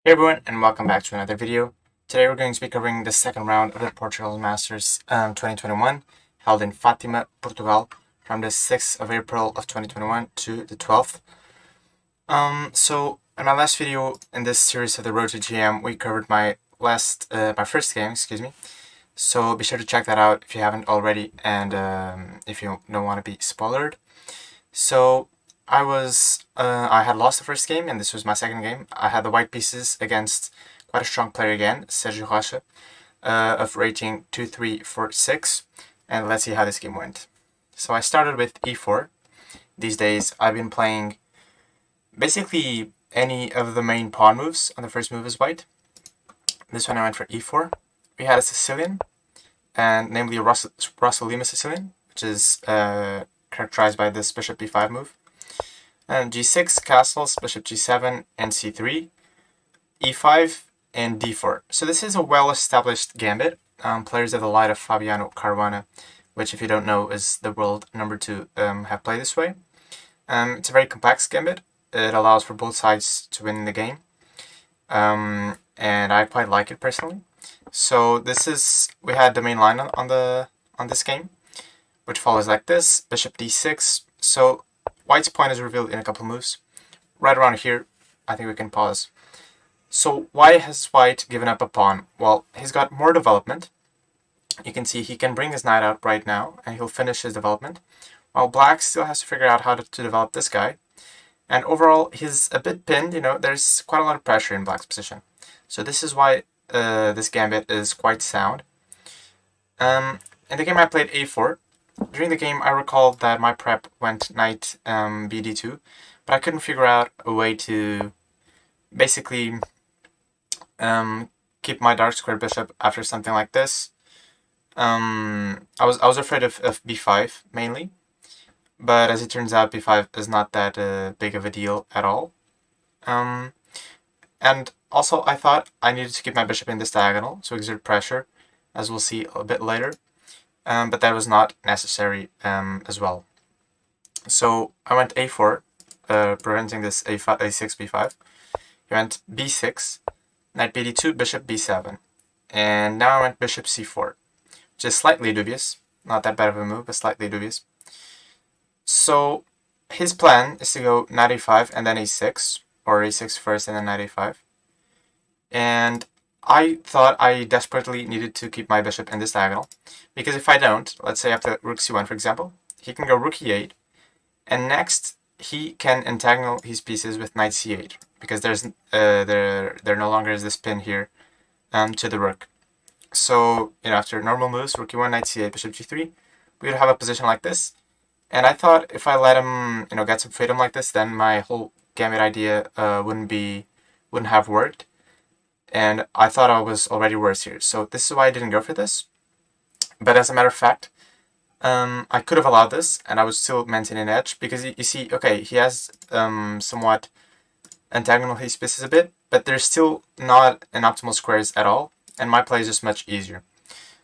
Hey everyone, and welcome back to another video. Today we're going to be covering the second round of the Portugal Masters 2021, held in Fátima, Portugal, from the 6th of April of 2021 to the 12th. So in my last video in this series of the Road to GM, we covered my first game, excuse me. So be sure to check that out if you haven't already, and if you don't want to be spoiled. So I had lost the first game, and this was my second game. I had the white pieces against quite a strong player again, Sérgio Rocha, of rating 2-3-4-6, and let's see how this game went. So I started with e4. These days I've been playing basically any of the main pawn moves on the first move is white. This one I went for e4. We had a Sicilian, and namely a Russell Lima Sicilian, which is characterized by this bishop b5 move. And g6, castles, bishop g7, and c3, e5, and d4. So this is a well-established gambit. Players of the light of Fabiano Caruana, which if you don't know is the world number 2, have played this way. It's a very complex gambit. It allows for both sides to win the game. And I quite like it personally. So we had the main line on this game, which follows like this: bishop d6. So white's point is revealed in a couple moves. Right around here, I think we can pause. So why has white given up a pawn? Well, he's got more development. You can see he can bring his knight out right now, and he'll finish his development, while black still has to figure out how to develop this guy. And overall, he's a bit pinned. There's quite a lot of pressure in black's position. So this is why this gambit is quite sound. In the game I played a4. During the game, I recalled that my prep went knight bd2, but I couldn't figure out a way to basically keep my dark square bishop after something like this. I was afraid of b5 mainly, but as it turns out, b5 is not that big of a deal at all. And also, I thought I needed to keep my bishop in this diagonal, so exert pressure, as we'll see a bit later. But that was not necessary as well. So I went a4, preventing this a6, b5. He went b6, knight bd2, bishop b7. And now I went bishop c4, which is slightly dubious. Not that bad of a move, but slightly dubious. So his plan is to go knight a5 and then a6, or a6 first and then knight a5. And I thought I desperately needed to keep my bishop in this diagonal, because if I don't, let's say after rook c1 for example, he can go rook e8, and next he can entangle his pieces with knight c8, because there no longer is this pin here to the rook. So after normal moves, rook e1, knight c8, bishop g3, we would have a position like this. And I thought if I let him get some freedom like this, then my whole gambit idea wouldn't have worked. And I thought I was already worse here. So this is why I didn't go for this. But as a matter of fact, I could have allowed this, and I would still maintain an edge, because you see, okay, he has somewhat entangled his pieces a bit, but there's still not an optimal squares at all, and my play is just much easier.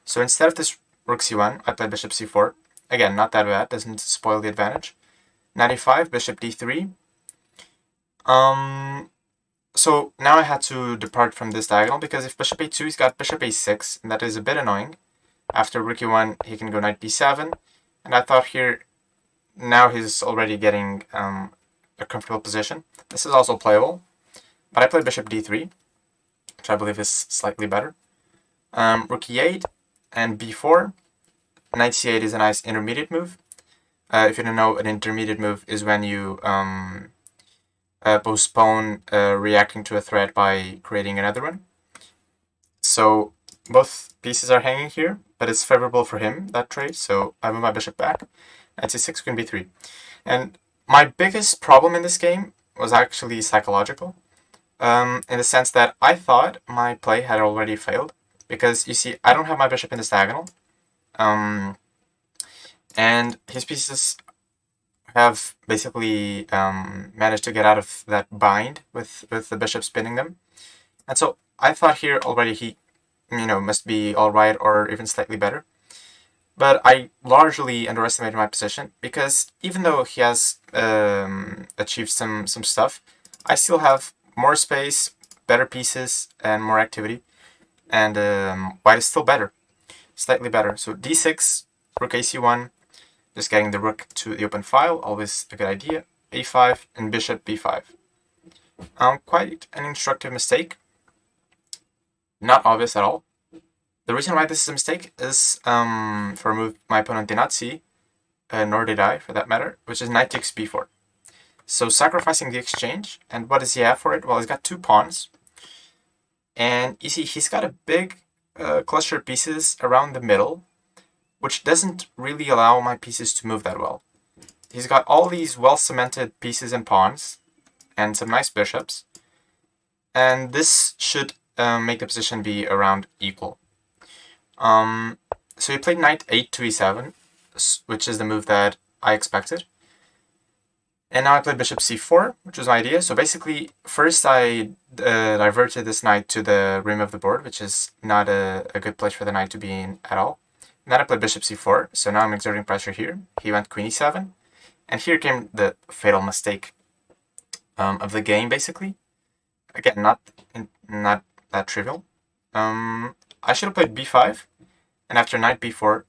So instead of this rook c1, I played bishop c4. Again, not that bad, doesn't spoil the advantage. Knight e5, bishop d3. So now I had to depart from this diagonal, because if bishop a2, he's got bishop a6, and that is a bit annoying. After rook e1, he can go knight d7, and I thought here, now he's already getting a comfortable position. This is also playable, but I played bishop d3, which I believe is slightly better. Rook e8 and b4. Knight c8 is a nice intermediate move. If you don't know, an intermediate move is when you postpone reacting to a threat by creating another one. So both pieces are hanging here, but it's favorable for him, that trade, so I move my bishop back. Knight c6, queen b3. And my biggest problem in this game was actually psychological, in the sense that I thought my play had already failed, because you see, I don't have my bishop in this diagonal, and his pieces have basically managed to get out of that bind with the bishop spinning them. And so I thought here already he must be alright or even slightly better. But I largely underestimated my position, because even though he has achieved some stuff, I still have more space, better pieces and more activity, and white is still better, slightly better. So d6, rook ac1, just getting the rook to the open file, always a good idea. a5 and bishop b5. Quite an instructive mistake, not obvious at all. The reason why this is a mistake is for a move my opponent did not see, nor did I for that matter, which is knight takes b4. So sacrificing the exchange, and what does he have for it? Well, he's got 2 pawns, and you see he's got a big cluster of pieces around the middle, which doesn't really allow my pieces to move that well. He's got all these well-cemented pieces and pawns, and some nice bishops, and this should make the position be around equal. So he played knight 8 to e7, which is the move that I expected. And now I played bishop c4, which was my idea. So basically, first I diverted this knight to the rim of the board, which is not a good place for the knight to be in at all. And then I played bishop c4, so now I'm exerting pressure here. He went queen e7, and here came the fatal mistake of the game, basically. Again, not that trivial. I should have played b5, and after knight b4,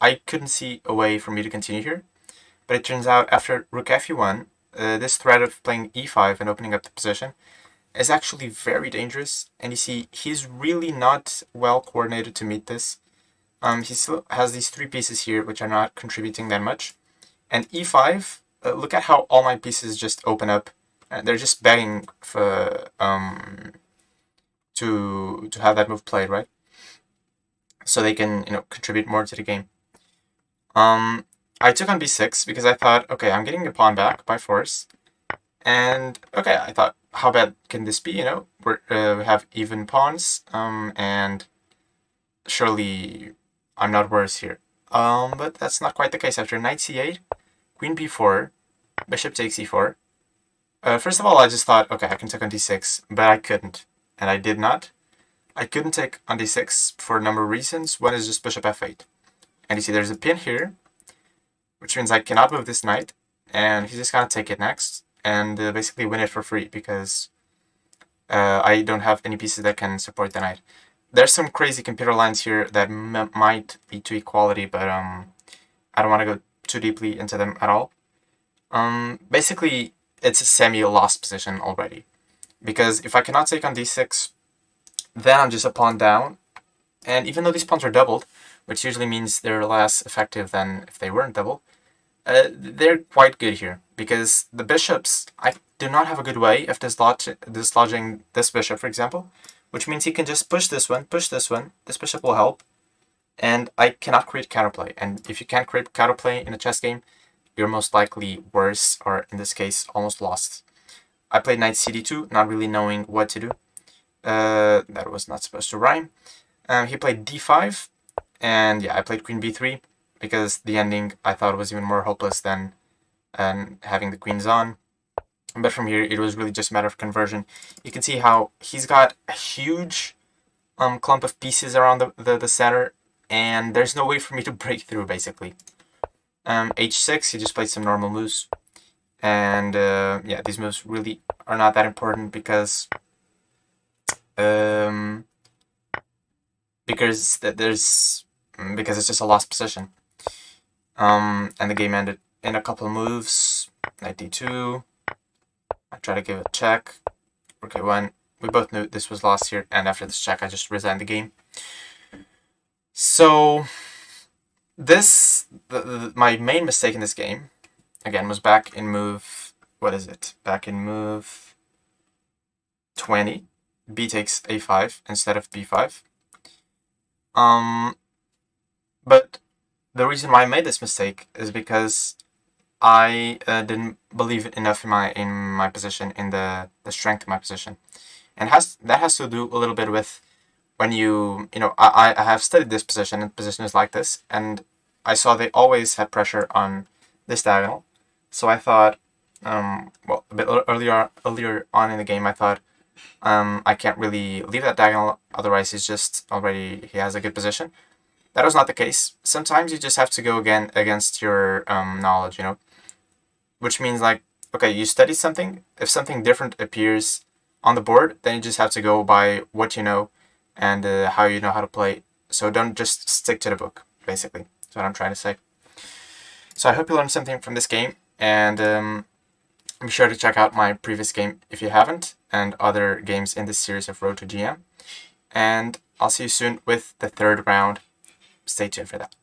I couldn't see a way for me to continue here. But it turns out after rook fe1, this threat of playing e5 and opening up the position is actually very dangerous. And you see, he's really not well coordinated to meet this. He still has these 3 pieces here, which are not contributing that much. And e5, look at how all my pieces just open up. They're just begging for to have that move played, right? So they can contribute more to the game. I took on b6 because I thought, okay, I'm getting a pawn back by force. And, okay, I thought, how bad can this be, we have even pawns, and surely I'm not worse here. But that's not quite the case. After knight c8, queen b4, bishop takes e4. First of all, I just thought, okay, I can take on d6, but I couldn't, and I did not. I couldn't take on d6 for a number of reasons. One is just bishop f8. And you see there's a pin here, which means I cannot move this knight, and he's just going to take it next, and basically win it for free, because I don't have any pieces that can support the knight. There's some crazy computer lines here that might lead to equality, but I don't want to go too deeply into them at all. Basically, it's a semi-lost position already, because if I cannot take on d6, then I'm just a pawn down, and even though these pawns are doubled, which usually means they're less effective than if they weren't double, they're quite good here, because the bishops, I do not have a good way of dislodging this bishop, for example, which means he can just push this one, this bishop will help, and I cannot create counterplay. And if you can't create counterplay in a chess game, you're most likely worse, or in this case, almost lost. I played knight cd2, not really knowing what to do. That was not supposed to rhyme. He played d5, and yeah, I played queen b3, because the ending I thought was even more hopeless than having the queens on. But from here, it was really just a matter of conversion. You can see how he's got a huge clump of pieces around the center, and there's no way for me to break through, basically. h6, he just played some normal moves. And yeah, these moves really are not that important, because it's just a lost position. And the game ended in a couple of moves. Knight d2. I try to give a check. Rook a1. We both knew this was lost here, and after this check, I just resigned the game. So my main mistake in this game, again, was back in move. What is it? Back in move 20. B takes a5 instead of b5. But the reason why I made this mistake is because I didn't believe enough in my position, in the strength of my position, and that has to do a little bit with when I have studied this position, and positions like this, and I saw they always had pressure on this diagonal. So I thought, well, a bit earlier on in the game, I thought I can't really leave that diagonal, otherwise he has a good position. That was not the case. Sometimes you just have to go again against your knowledge, which means, like, okay, you study something. If something different appears on the board, then you just have to go by what you know and how you know how to play. So don't just stick to the book, basically. That's what I'm trying to say. So I hope you learned something from this game, and be sure to check out my previous game if you haven't, and other games in this series of Road to GM. And I'll see you soon with the third round. Stay tuned for that.